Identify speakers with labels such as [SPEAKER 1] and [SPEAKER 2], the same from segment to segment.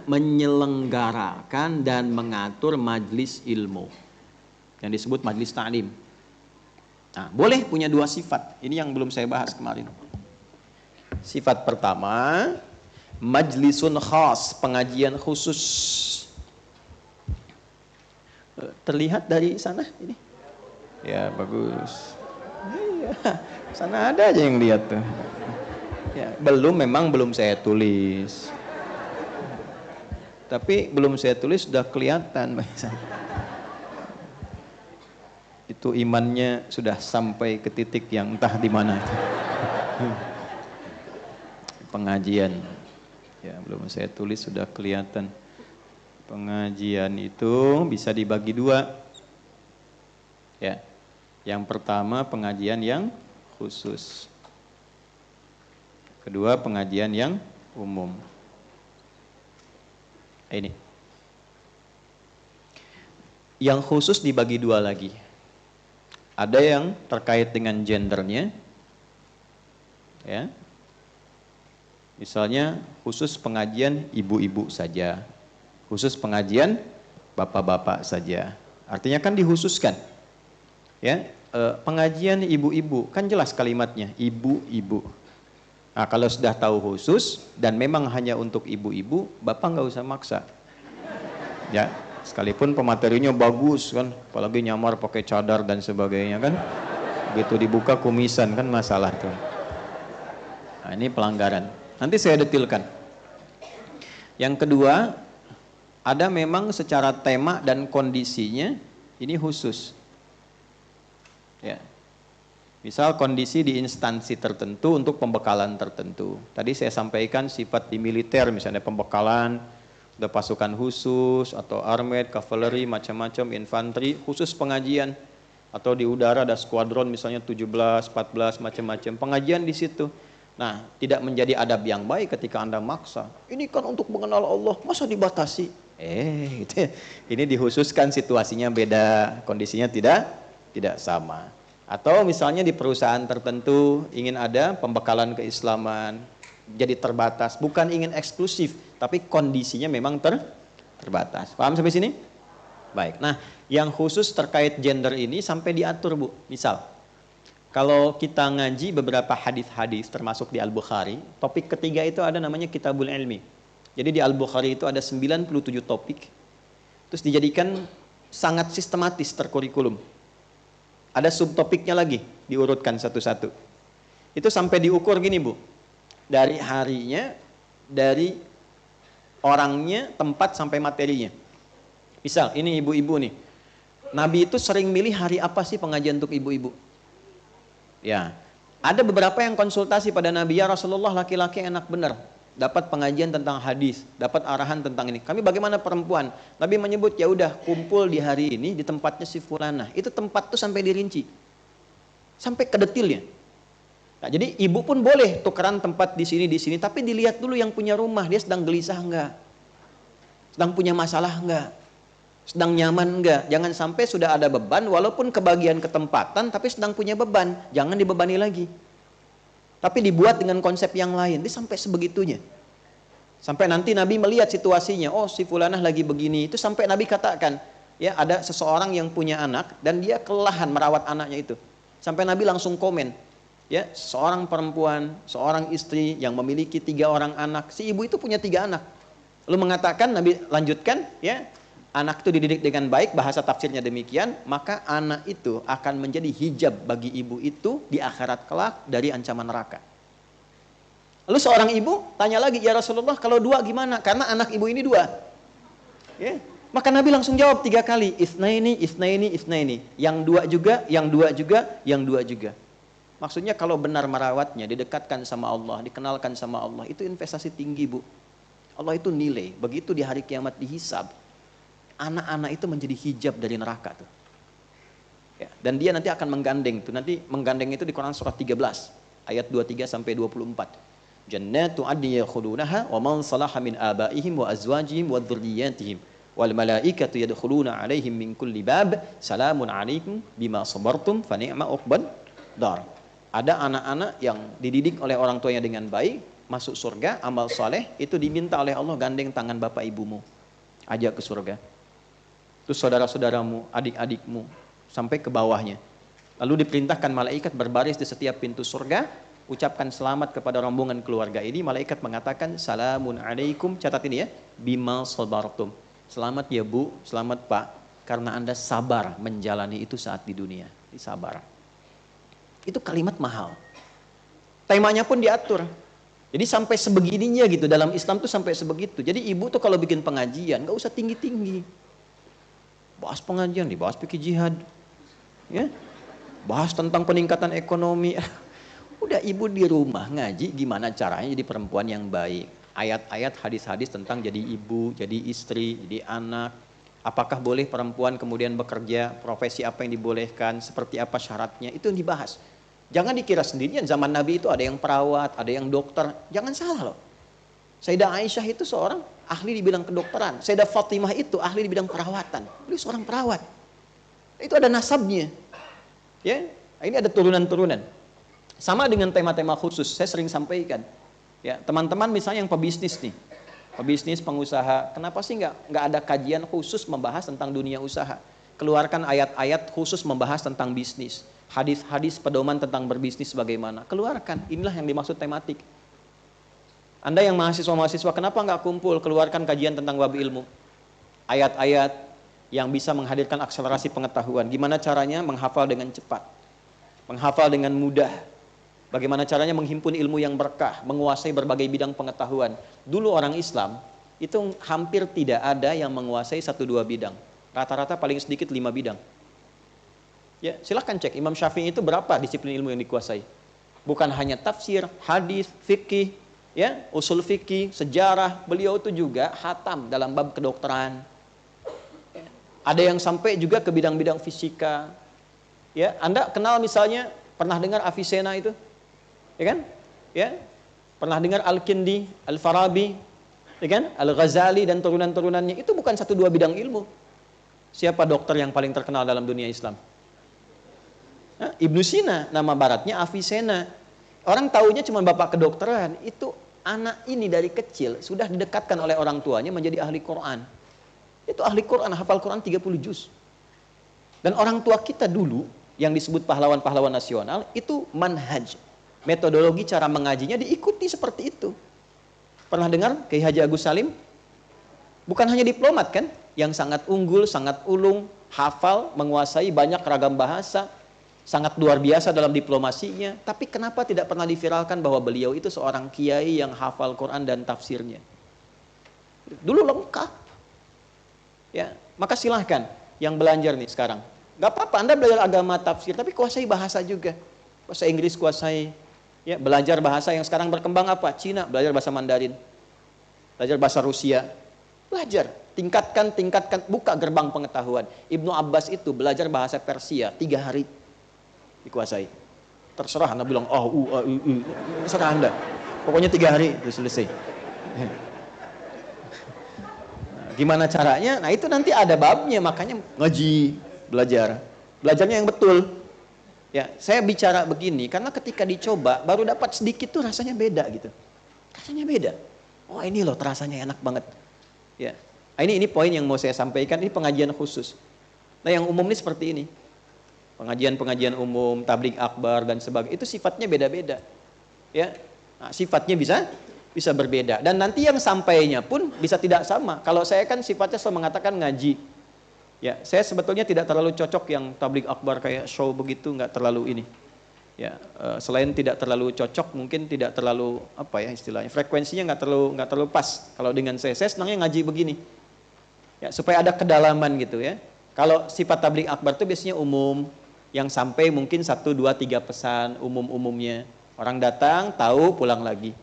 [SPEAKER 1] menyelenggarakan dan mengatur majlis ilmu yang disebut majlis ta'lim. Nah, boleh punya dua sifat. Ini yang belum saya bahas kemarin. Sifat pertama, majlisun khas, pengajian khusus. Terlihat dari sana ini? Ya, bagus. Iya, sana ada aja yang lihat tuh. Ya, memang belum saya tulis. Tapi belum saya tulis sudah kelihatan. Itu imannya sudah sampai ke titik yang entah di mana. Pengajian. Ya, belum saya tulis sudah kelihatan. Pengajian itu bisa dibagi dua. Ya. Yang pertama pengajian yang khusus. Kedua pengajian yang umum. Ini. Yang khusus dibagi dua lagi. Ada yang terkait dengan gendernya. Ya. Misalnya khusus pengajian ibu-ibu saja. Khusus pengajian bapak-bapak saja. Artinya kan dikhususkan. Ya, pengajian ibu-ibu kan jelas kalimatnya ibu-ibu. Nah, kalau sudah tahu khusus dan memang hanya untuk ibu-ibu, bapak nggak usah maksa. Ya, sekalipun pematerinya bagus kan, apalagi nyamar pakai cadar dan sebagainya kan, begitu dibuka kumisan kan masalah tuh. Nah, ini pelanggaran. Nanti saya detilkan. Yang kedua, ada memang secara tema dan kondisinya ini khusus. Ya. Misal kondisi di instansi tertentu untuk pembekalan tertentu. Tadi saya sampaikan sifat di militer, misalnya pembekalan, ada pasukan khusus atau armed, cavalry, macam-macam, infanteri, khusus pengajian. Atau di udara ada skuadron misalnya 17, 14, macam-macam. Pengajian di situ. Nah, tidak menjadi adab yang baik ketika Anda maksa. Ini kan untuk mengenal Allah, masa dibatasi? Gitu ya. Ini dikhususkan situasinya beda, kondisinya tidak sama. Atau misalnya di perusahaan tertentu ingin ada pembekalan keislaman, jadi terbatas, bukan ingin eksklusif, tapi kondisinya memang terbatas. Paham sampai sini? Baik. Nah, yang khusus terkait gender ini sampai diatur, Bu. Misal, kalau kita ngaji beberapa hadis-hadis termasuk di Al-Bukhari, topik ketiga itu ada namanya Kitabul Ilmi. Jadi di Al-Bukhari itu ada 97 topik. Terus dijadikan sangat sistematis terkurikulum. Ada subtopiknya lagi, diurutkan satu-satu. Itu sampai diukur gini, Bu. Dari harinya, dari orangnya, tempat sampai materinya. Misal, ini ibu-ibu nih. Nabi itu sering milih hari apa sih pengajian untuk ibu-ibu? Ya, ada beberapa yang konsultasi pada Nabi, ya Rasulullah, laki-laki enak benar. Dapat pengajian tentang hadis, dapat arahan tentang ini. Kami bagaimana perempuan? Nabi menyebut, ya udah kumpul di hari ini di tempatnya si fulanah. Itu tempat tuh sampai dirinci, sampai ke detilnya. Nah, jadi ibu pun boleh tukeran tempat di sini, tapi dilihat dulu yang punya rumah, dia sedang gelisah enggak, sedang punya masalah enggak, sedang nyaman enggak. Jangan sampai sudah ada beban, walaupun kebagian ketempatan, tapi sedang punya beban, jangan dibebani lagi. Tapi dibuat dengan konsep yang lain. Dia sampai sebegitunya. Sampai nanti Nabi melihat situasinya. Oh, si fulanah lagi begini. Itu sampai Nabi katakan, ya ada seseorang yang punya anak dan dia kelelahan merawat anaknya itu. Sampai Nabi langsung komen, ya seorang perempuan, seorang istri yang memiliki 3 orang anak. Si ibu itu punya 3 anak. Lalu mengatakan, Nabi lanjutkan, ya anak itu dididik dengan baik, bahasa tafsirnya demikian, maka anak itu akan menjadi hijab bagi ibu itu di akhirat kelak dari ancaman neraka. Lalu seorang ibu tanya lagi, ya Rasulullah, kalau 2 gimana? Karena anak ibu ini 2. Ya. Maka Nabi langsung jawab 3 kali, isnaini, isnaini, isnaini. Yang 2 juga, yang 2 juga, yang 2 juga. Maksudnya kalau benar merawatnya, didekatkan sama Allah, dikenalkan sama Allah, itu investasi tinggi, Bu. Allah itu nilai, begitu di hari kiamat dihisab, anak-anak itu menjadi hijab dari neraka tuh. Ya, dan dia nanti akan menggandeng tuh. Nanti menggandeng itu di Quran surat 13 ayat 23 sampai 24. Jannatu adnin yadkhulunaha wa man salaha min abaihim wa azwajihim wa dzurriyyatihim wal malaikatu yadkhuluna alaihim min kulli bab salamun alaikum bima sabartum fa ni'ma uqbad dar. Ada anak-anak yang dididik oleh orang tuanya dengan baik, masuk surga, amal soleh, itu diminta oleh Allah gandeng tangan bapak ibumu. Ajak ke surga. Terus saudara-saudaramu, adik-adikmu, sampai ke bawahnya. Lalu diperintahkan malaikat berbaris di setiap pintu surga, ucapkan selamat kepada rombongan keluarga ini. Malaikat mengatakan, salamun alaikum, catat ini ya, bima sabartum. Selamat ya bu, selamat pak, karena anda sabar menjalani itu saat di dunia. Sabar. Itu kalimat mahal. Temanya pun diatur. Jadi sampai sebegininya gitu, dalam Islam tuh sampai sebegitu. Jadi ibu tuh kalau bikin pengajian, gak usah tinggi-tinggi. Bahas pengajian, dibahas fikih jihad. Ya, bahas tentang peningkatan ekonomi. Udah ibu di rumah ngaji gimana caranya jadi perempuan yang baik. Ayat-ayat, hadis-hadis tentang jadi ibu, jadi istri, jadi anak. Apakah boleh perempuan kemudian bekerja, profesi apa yang dibolehkan, seperti apa syaratnya, itu yang dibahas. Jangan dikira sendirian, zaman Nabi itu ada yang perawat, ada yang dokter. Jangan salah loh. Sayyidah Aisyah itu seorang ahli di bidang kedokteran. Sayyidah Fatimah itu ahli di bidang perawatan. Beliau seorang perawat. Itu ada nasabnya. Ya, ini ada turunan-turunan. Sama dengan tema-tema khusus, saya sering sampaikan. Ya, teman-teman misalnya yang pebisnis nih. Pebisnis, pengusaha, kenapa sih nggak ada kajian khusus membahas tentang dunia usaha? Keluarkan ayat-ayat khusus membahas tentang bisnis. Hadis-hadis pedoman tentang berbisnis bagaimana. Keluarkan, inilah yang dimaksud tematik. Anda yang mahasiswa-mahasiswa, kenapa nggak kumpul? Keluarkan kajian tentang bab ilmu. Ayat-ayat yang bisa menghadirkan akselerasi pengetahuan. Gimana caranya menghafal dengan cepat. Menghafal dengan mudah. Bagaimana caranya menghimpun ilmu yang berkah. Menguasai berbagai bidang pengetahuan. Dulu orang Islam, itu hampir tidak ada yang menguasai 1-2 bidang. Rata-rata paling sedikit 5 bidang. Ya, silahkan cek Imam Syafi'i itu berapa disiplin ilmu yang dikuasai. Bukan hanya tafsir, hadis, fikih, ya, usul fikih, sejarah. Beliau itu juga hatam dalam bab kedokteran. Ada yang sampai juga ke bidang-bidang fisika. Ya, Anda kenal misalnya pernah dengar Avicenna itu? Ya kan? Ya. Pernah dengar Al-Kindi, Al-Farabi, ya kan? Al-Ghazali dan turunan-turunannya. Itu bukan 1-2 bidang ilmu. Siapa dokter yang paling terkenal dalam dunia Islam? Ibnu Sina, nama baratnya Avicenna. Orang taunya cuma bapak kedokteran. Itu anak ini dari kecil sudah didekatkan oleh orang tuanya menjadi ahli Quran. Itu ahli Quran, hafal Quran 30 juz. Dan orang tua kita dulu yang disebut pahlawan-pahlawan nasional itu manhaj. Metodologi cara mengajinya diikuti seperti itu. Pernah dengar Kiai Haji Agus Salim? Bukan hanya diplomat kan, yang sangat unggul, sangat ulung, hafal, menguasai banyak ragam bahasa, sangat luar biasa dalam diplomasinya, tapi kenapa tidak pernah diviralkan bahwa beliau itu seorang kiai yang hafal Quran dan tafsirnya? Dulu lengkap. Ya, maka silahkan yang belajar nih sekarang. Gak apa-apa Anda belajar agama tafsir, tapi kuasai bahasa juga. Bahasa Inggris kuasai. Ya, belajar bahasa yang sekarang berkembang apa? Cina, belajar bahasa Mandarin. Belajar bahasa Rusia. Belajar, tingkatkan, buka gerbang pengetahuan. Ibnu Abbas itu belajar bahasa Persia 3 hari dikuasai. Terserah Anda bilang terserah Anda. Pokoknya 3 hari itu selesai. Nah, gimana caranya? Nah, itu nanti ada babnya, makanya ngaji, belajar. Belajarnya yang betul. Ya, saya bicara begini karena ketika dicoba baru dapat sedikit tuh rasanya beda gitu. Rasanya beda. Oh, ini loh rasanya enak banget. Ya. Nah, ini poin yang mau saya sampaikan, ini pengajian khusus. Nah, yang umum ini seperti ini. Pengajian-pengajian umum, tabligh akbar dan sebagainya, itu sifatnya beda-beda. Ya. Nah, sifatnya bisa berbeda dan nanti yang sampainya pun bisa tidak sama. Kalau saya kan sifatnya selalu mengatakan ngaji. Ya, saya sebetulnya tidak terlalu cocok yang tabligh akbar kayak show begitu, nggak terlalu ini. Ya, selain tidak terlalu cocok, mungkin tidak terlalu apa ya istilahnya, frekuensinya nggak terlalu pas. Kalau dengan saya senangnya ngaji begini. Ya, supaya ada kedalaman gitu ya. Kalau sifat tabligh akbar itu biasanya umum, yang sampai mungkin 1, 2, 3 pesan umum-umumnya. Orang datang, tahu, pulang lagi.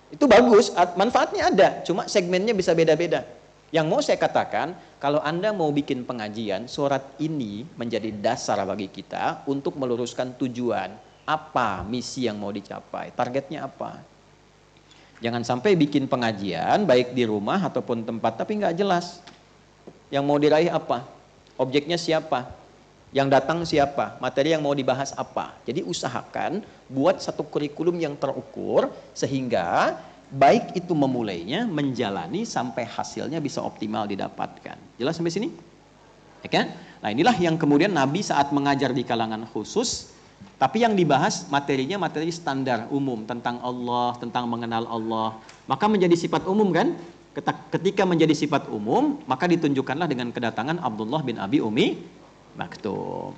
[SPEAKER 1] Itu bagus, manfaatnya ada, cuma segmennya bisa beda-beda. Yang mau saya katakan, kalau Anda mau bikin pengajian, surat ini menjadi dasar bagi kita untuk meluruskan tujuan. Apa misi yang mau dicapai, targetnya apa. Jangan sampai bikin pengajian, baik di rumah ataupun tempat, tapi nggak jelas. Yang mau diraih apa, objeknya siapa. Yang datang siapa? Materi yang mau dibahas apa? Jadi usahakan buat satu kurikulum yang terukur sehingga baik itu memulainya, menjalani sampai hasilnya bisa optimal didapatkan. Jelas sampai sini? Ya kan? Nah, inilah yang kemudian Nabi saat mengajar di kalangan khusus, tapi yang dibahas materinya materi standar umum tentang Allah, tentang mengenal Allah. Maka menjadi sifat umum kan? Ketika menjadi sifat umum, maka ditunjukkanlah dengan kedatangan Abdullah bin Abi Umi Maktum.